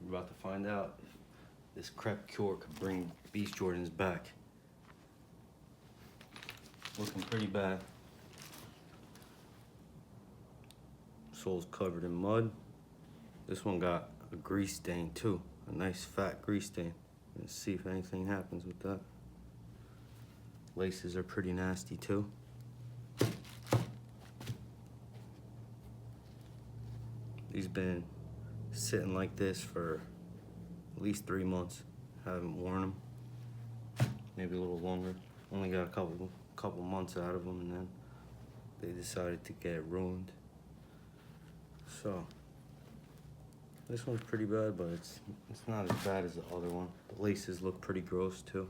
We're about to find out if this Crep Cure could bring Beast Jordans back. Looking pretty bad. Sole's covered in mud. This one got a grease stain too, a nice fat grease stain. Let's see if anything happens with that. Laces are pretty nasty too. These been sitting like this for at least 3 months. Haven't worn them. Maybe a little longer. Only got a couple months out of them, and then they decided to get ruined. So this one's pretty bad, but it's not as bad as the other one. The laces look pretty gross too.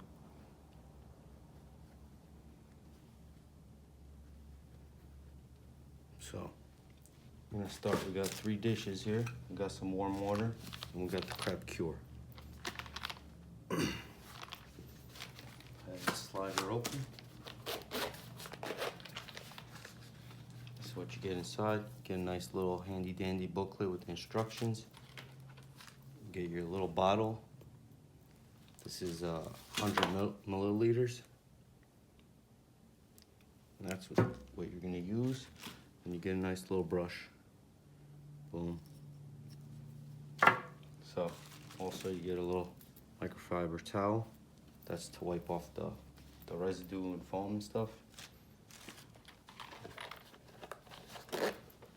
So I'm gonna start. We got 3 dishes here. We got some warm water, and we got the Crep Cure. Have the slider open. This is what you get inside. Get a nice little handy dandy booklet with instructions. Get your little bottle. This is 100 milliliters. And that's what you're gonna use. And you get a nice little brush. Boom. So, also you get a little microfiber towel. That's to wipe off the residue and foam and stuff.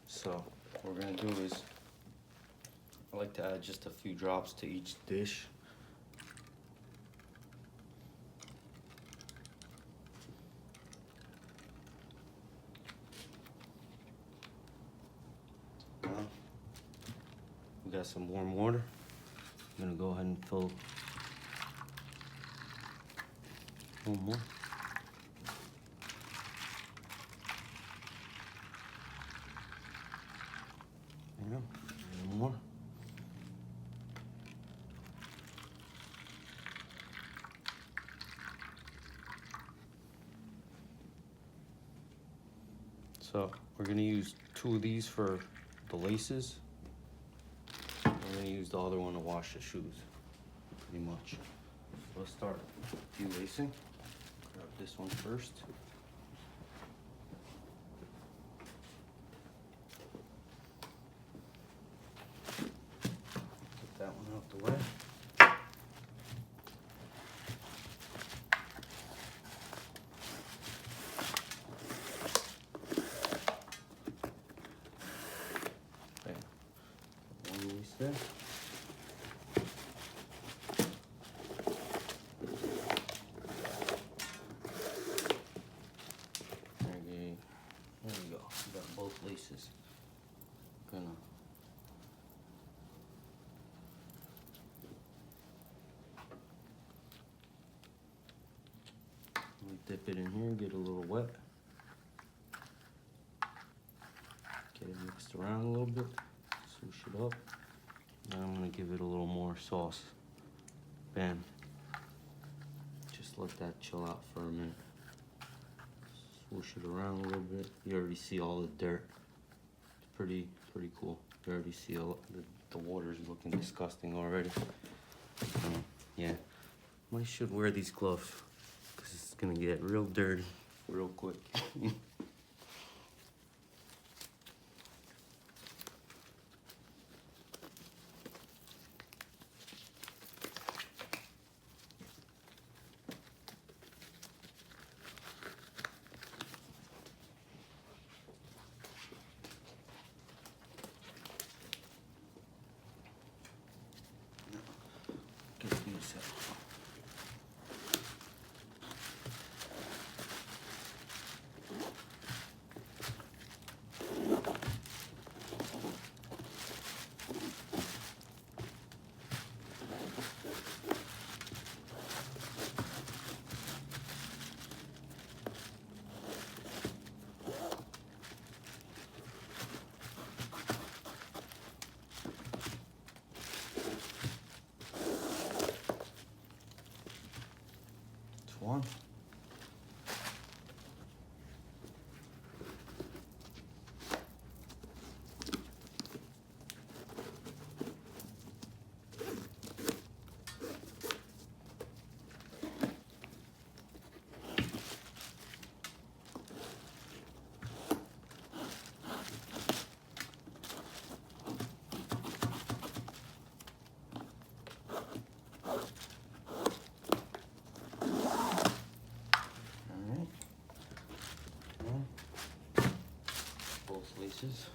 So, what we're gonna do is, I like to add just a few drops to each dish. We got some warm water. I'm gonna go ahead and fill one more. Yeah, one more. So we're gonna use 2 of these for the laces. I'm gonna use the other one to wash the shoes, pretty much. So let's start delacing. Grab this one first. Get that one out the way. There. There we go. We got both laces. Gonna dip it in here, get a little wet. Get it mixed around a little bit. Swoosh it up. Now I'm gonna give it a little more sauce. Bam. Just let that chill out for a minute. Swoosh it around a little bit. You already see all the dirt. It's pretty cool. You already see the water's looking disgusting already. Yeah, I should wear these gloves because it's gonna get real dirty real quick. One. pieces.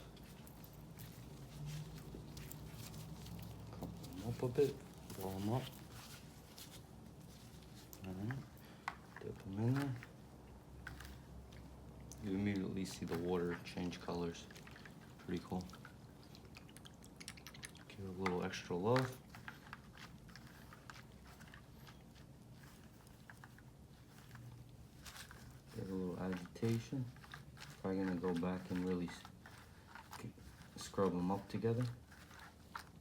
Couple them up a bit, blow them up. Alright, dip them in there. You immediately see the water change colors. Pretty cool. Give it a little extra love. Get a little agitation. Probably gonna go back and really scrub them up together.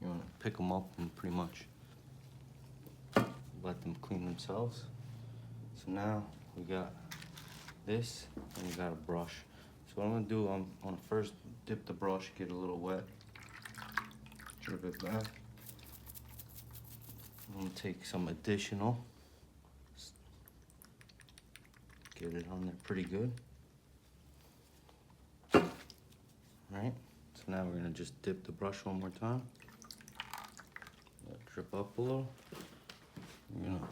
You wanna pick them up and pretty much let them clean themselves. So now we got this and we got a brush. So what I'm gonna do, I'm gonna first dip the brush, get a little wet, drip it back. I'm gonna take some additional, get it on there pretty good. Alright, so now we're gonna just dip the brush one more time. Let it drip up a little. We're gonna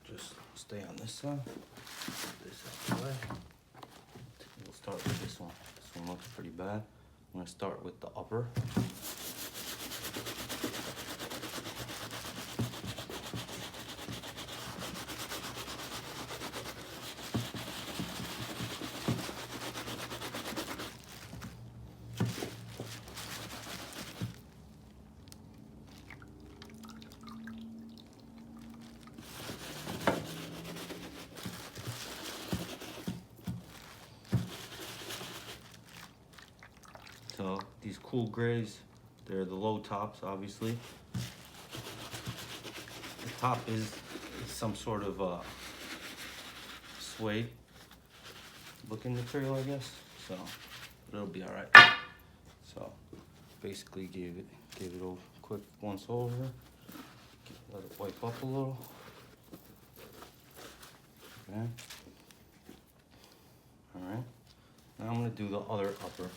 just stay on this side. Put this out the way. We'll start with this one. This one looks pretty bad. I'm gonna start with the upper. So these cool grays, they're the low tops, obviously. The top is some sort of suede looking material, I guess. So it'll be all right. So basically gave it a quick once over. Let it wipe up a little. Okay. All right. Now I'm gonna do the other upper.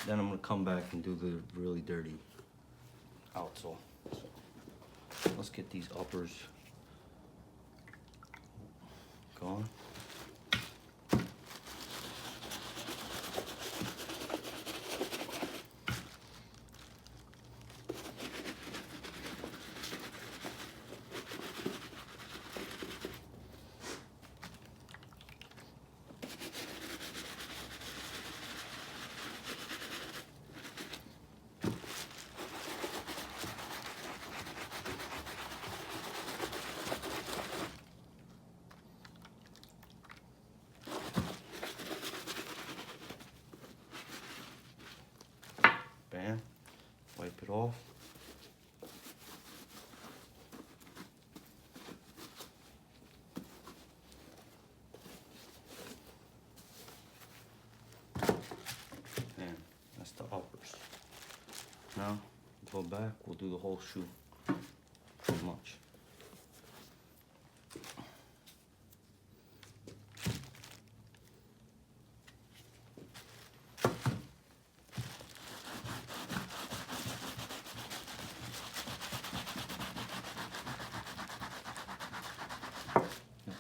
Then I'm gonna come back and do the really dirty outsole. So let's get these uppers going. Bam, wipe it off. And that's the uppers. Now, go back, we'll do the whole shoe, pretty much.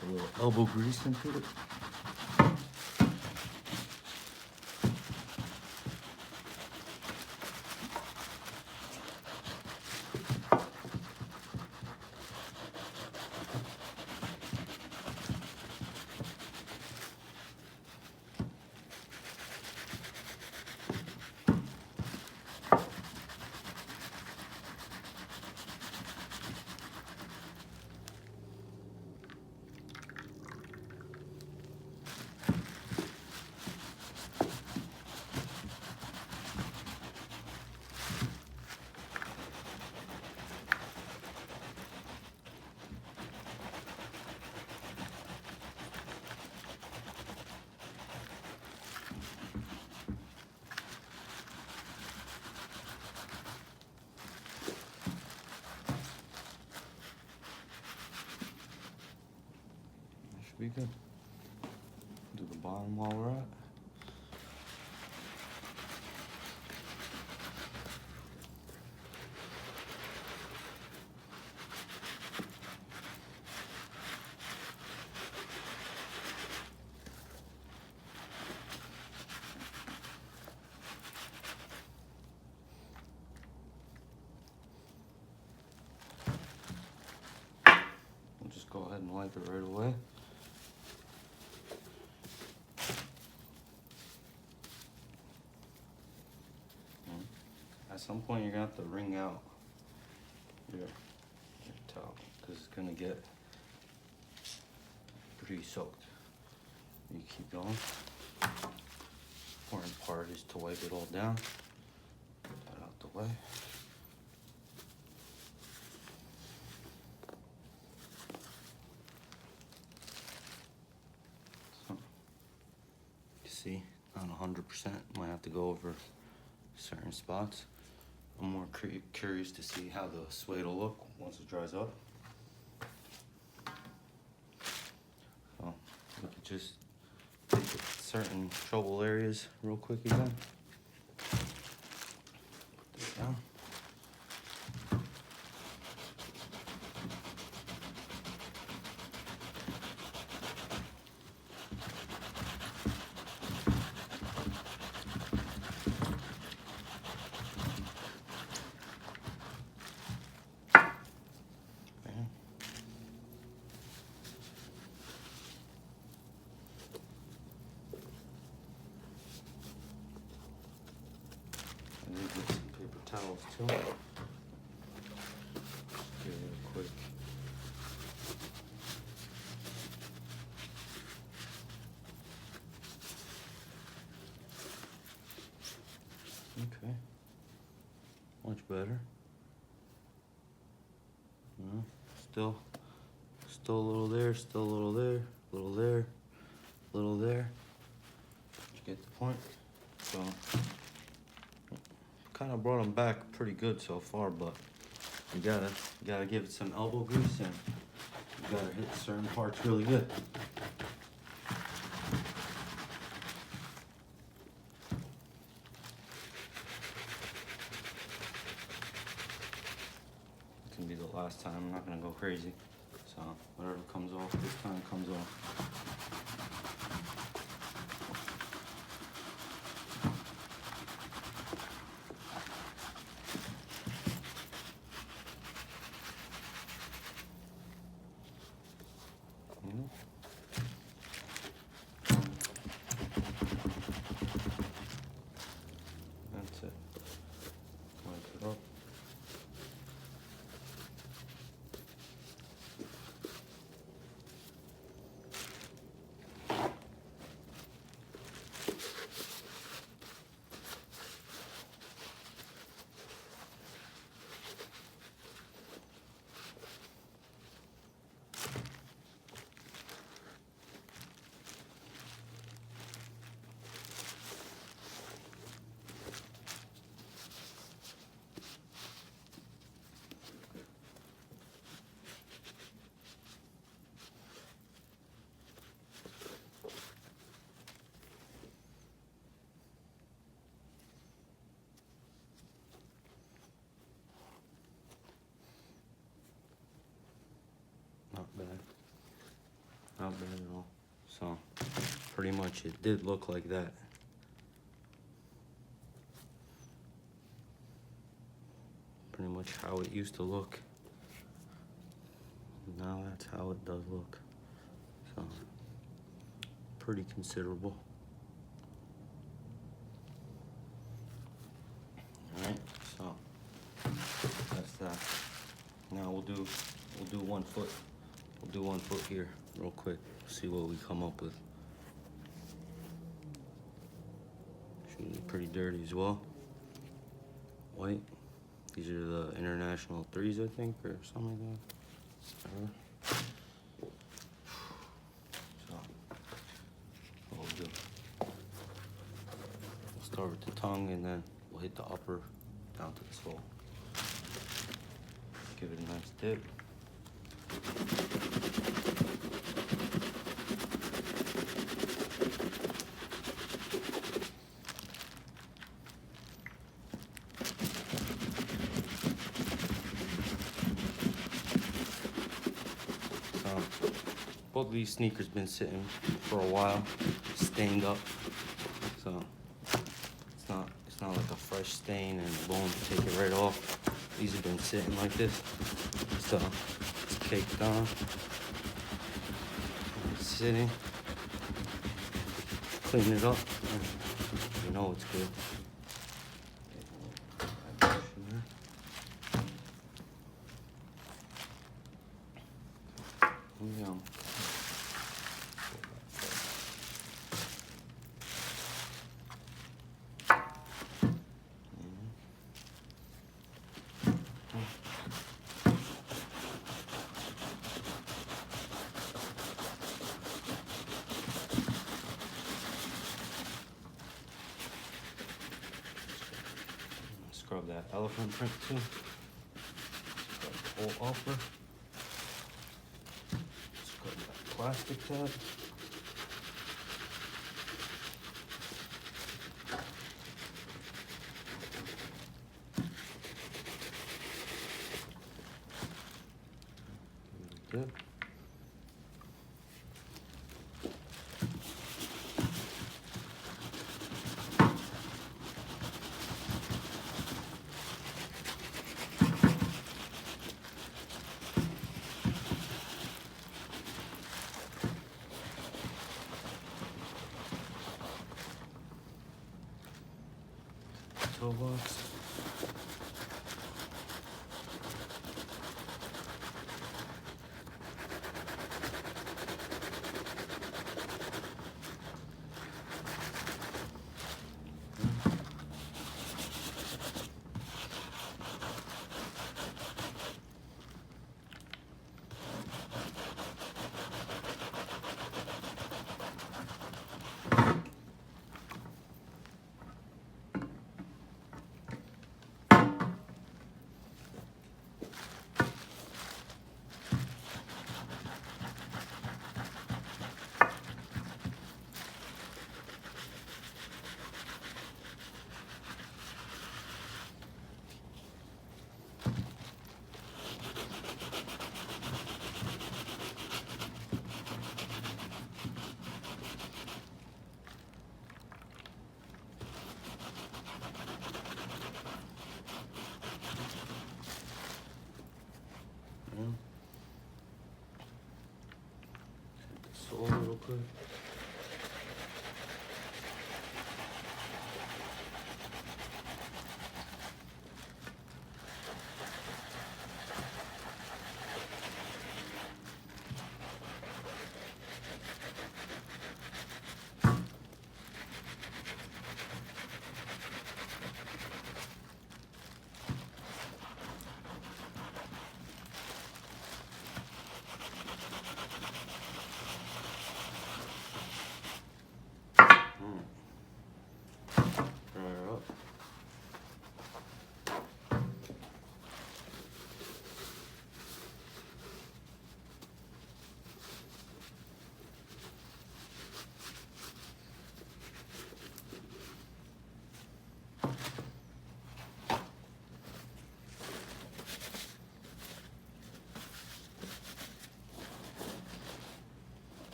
Put a little elbow grease into it. Should be good. Do the bottom while we're at. like it right away. At some point, you're gonna have to wring out your towel because it's gonna get pretty soaked. You keep going. Important part is to wipe it all down. Put that out the way. So, you see, not 100%. Might have to go over certain spots. I'm more curious to see how the suede will look once it dries up. So we could just take certain trouble areas real quick again. Put this down. Get some paper towels too. Just give it a quick. Okay. Much better. Still a little there, still a little there, a little there, a little there. You get the point? So. Kind of brought them back pretty good so far, but you gotta give it some elbow grease and you gotta hit certain parts really good. It's gonna be the last time. I'm not gonna go crazy. So whatever comes off this time comes off. That's it. Wipe it up. Not bad. Not bad at all. So, pretty much it did look like that. Pretty much how it used to look. Now that's how it does look. So, pretty considerable. Alright, so that's that. Now we'll do one foot. We'll do one foot here real quick. See what we come up with. Should be pretty dirty as well. White. These are the international 3s, I think, or something like that. So, what we'll do. We'll start with the tongue and then we'll hit the upper down to the sole. Give it a nice dip. Both of these sneakers been sitting for a while, stained up. So it's not like a fresh stain and boom, take it right off. These have been sitting like this, so it's caked on. sitting. Clean it up. You know it's good. Yeah. Scrub that elephant print too. Scrub the whole upper. Scrub that plastic tab. Good. Toolbox. Sole real quick.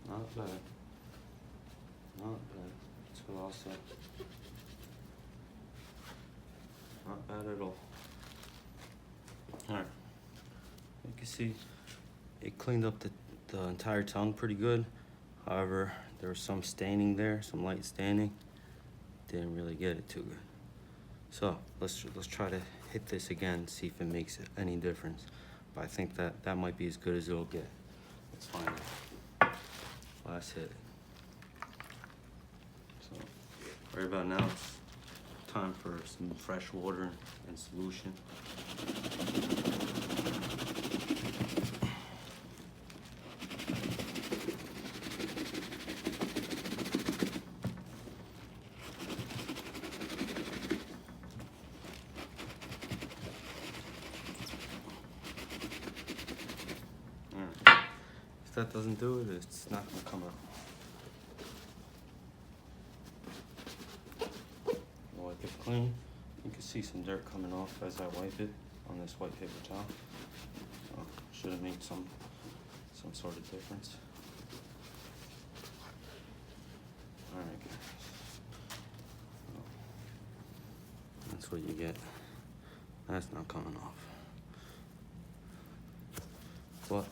Not bad. Not bad. That's what I'll say. Not bad at all. Alright. You can see it cleaned up the entire tongue pretty good. However, there was some staining there, some light staining. Didn't really get it too good. So let's try to hit this again, see if it makes any difference. But I think that might be as good as it'll get. Let's find it. Last hit. So right about now it's time for some fresh water and solution. If that doesn't do it, it's not gonna come out. What it clean. You can see some dirt coming off as I wipe it on this white paper towel. So should have made some sort of difference. All right, guys. That's what you get. That's not coming off. But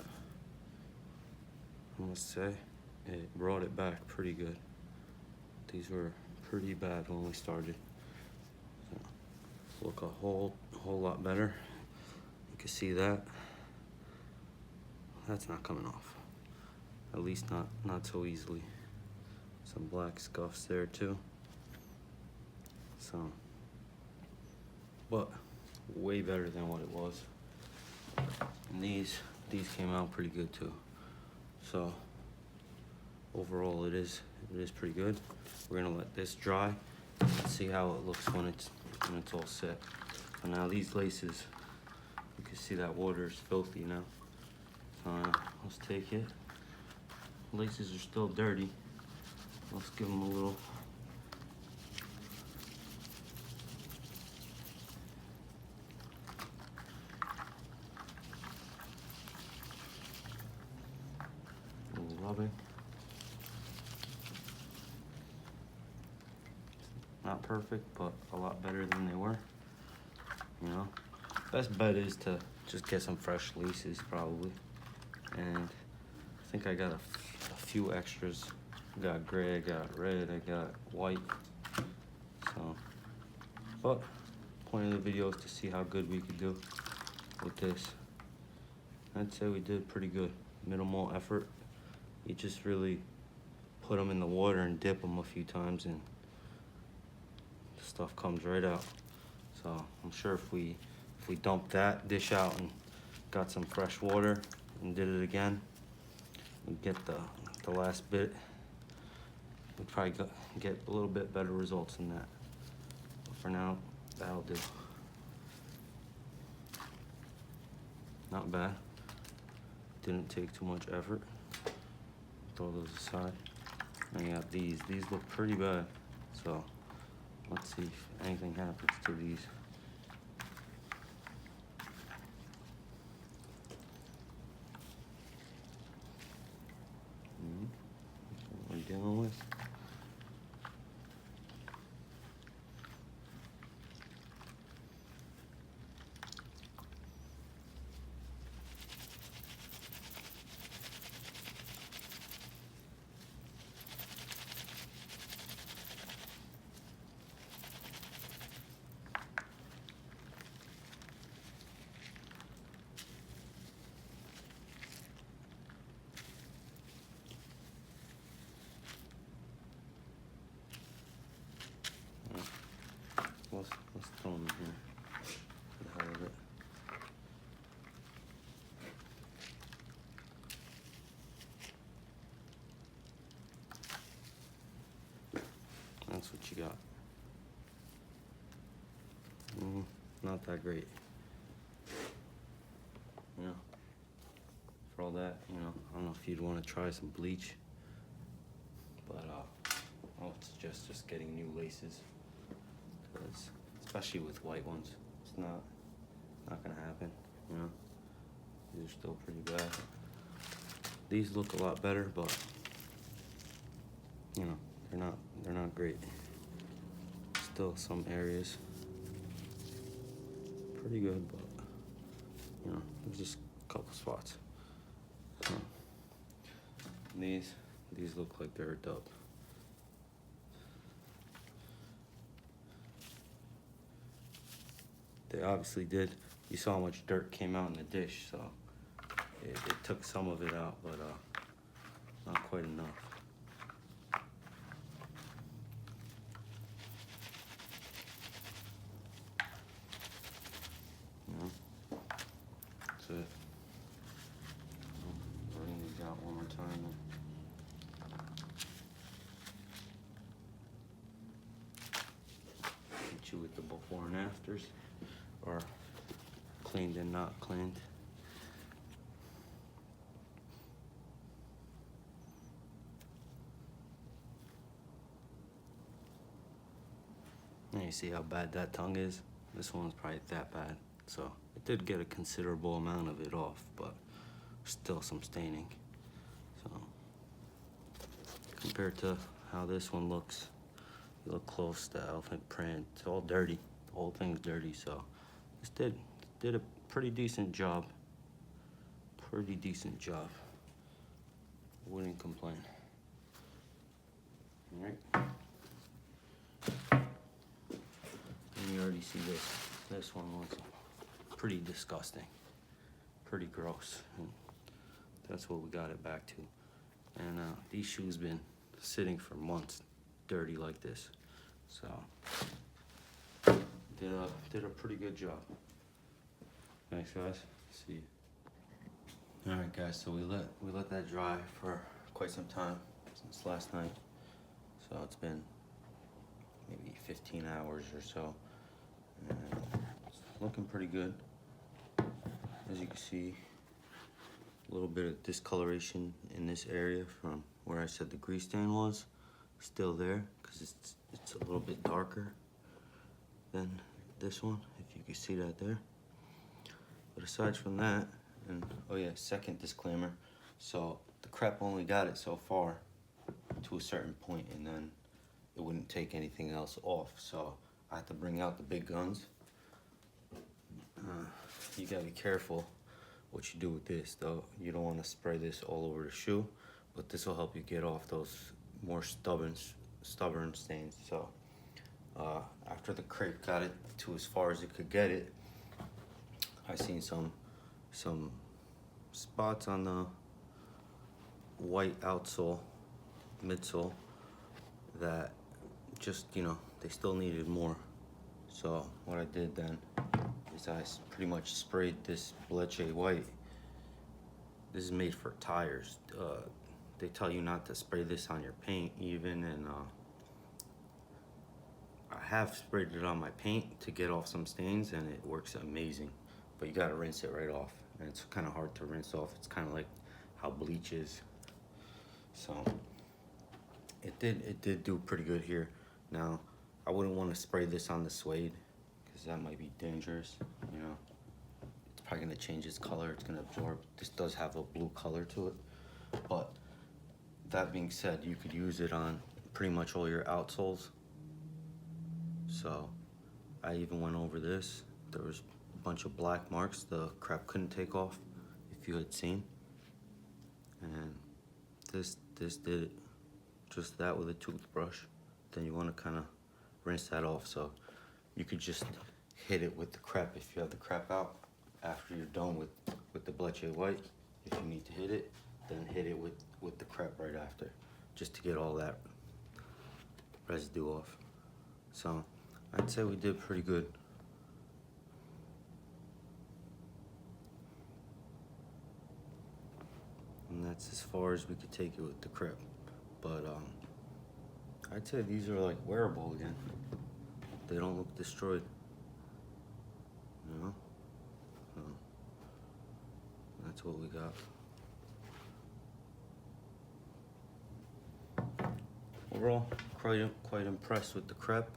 I must say, it brought it back pretty good. These were pretty bad when we started. So, look a whole lot better. You can see that. That's not coming off. At least not so easily. Some black scuffs there too. So, but way better than what it was. And these came out pretty good too. So overall it is pretty good. We're gonna let this dry and see how it looks when it's all set. So now these laces, you can see that water is filthy now. Let's take it. Laces are still dirty. Let's give them a little. Rubbing. Not perfect, but a lot better than they were. You know, best bet is to just get some fresh laces probably. And I think I got a few extras. I got gray, I got red, I got white. So, but point of the video is to see how good we could do with this. I'd say we did pretty good. Minimal effort. You just really put them in the water and dip them a few times and the stuff comes right out. So I'm sure if we dumped that dish out and got some fresh water and did it again, we'd get the last bit. We'd probably get a little bit better results than that. But for now, that'll do. Not bad. Didn't take too much effort. Throw those aside. And you got these. These look pretty bad. So let's see if anything happens to these. What we're dealing with. Let's throw them in here for the hell of it. That's what you got. Not that great. You know, for all that, you know, I don't know if you'd want to try some bleach, but I would suggest just getting new laces. Because especially with white ones, it's not gonna happen, you know. These are still pretty bad. These look a lot better, but you know, they're not great. Still some areas pretty good, but you know, there's just a couple spots. So, these look like they're ripped up. They obviously did. You saw how much dirt came out in the dish, so it took some of it out, but not quite enough. You know, that's it. Bring these out one more time. Hit you with the before and afters. Or cleaned and not cleaned. There And you see how bad that tongue is? This one's probably that bad. So it did get a considerable amount of it off, but still some staining. So compared to how this one looks, you look close, the elephant print, it's all dirty. The whole thing's dirty, so this did a pretty decent job. Pretty decent job. Wouldn't complain. All right. And you already see this. This one was pretty disgusting, pretty gross. And that's what we got it back to. And these shoes been sitting for months, dirty like this. So did a pretty good job. Thanks, guys. See you. All right, guys. So we let that dry for quite some time since last night. So it's been maybe 15 hours or so. And it's looking pretty good. As you can see, a little bit of discoloration in this area from where I said the grease stain was still there, because it's a little bit darker than this one, if you can see that there. But aside from that, and oh yeah, second disclaimer, so the Crep only got it so far to a certain point, and then it wouldn't take anything else off, so I had to bring out the big guns. You gotta be careful what you do with this, though. You don't want to spray this all over the shoe, but this will help you get off those more stubborn stains. So after the Crep got it to as far as it could get it, I seen some spots on the white outsole, midsole, that just, you know, they still needed more. So what I did then is I pretty much sprayed this Bleche white. This is made for tires. They tell you not to spray this on your paint even, and I have sprayed it on my paint to get off some stains, and it works amazing. But you gotta rinse it right off, and it's kind of hard to rinse off. It's kind of like how bleach is. So it did do pretty good here. Now I wouldn't want to spray this on the suede, because that might be dangerous. You know, it's probably gonna change its color. It's gonna absorb. This does have a blue color to it, but that being said, you could use it on pretty much all your outsoles. So I even went over this. There was a bunch of black marks the Crep couldn't take off, if you had seen. And this did it. Just that with a toothbrush. Then you want to kind of rinse that off. So you could just hit it with the Crep if you have the Crep out. After you're done with the Bleche white, if you need to hit it, then hit it with the Crep right after, just to get all that residue off. So I'd say we did pretty good. And that's as far as we could take it with the Crep. But I'd say these are like wearable again. They don't look destroyed. You know? So that's what we got. Overall, quite impressed with the Crep.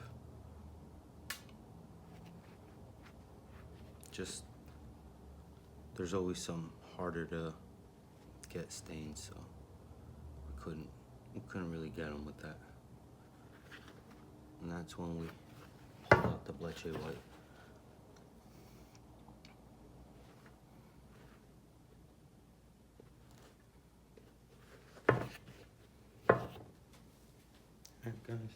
Just, there's always some harder to get stains, so we couldn't really get them with that. And that's when we pulled out the Bleche white. Alright, guys.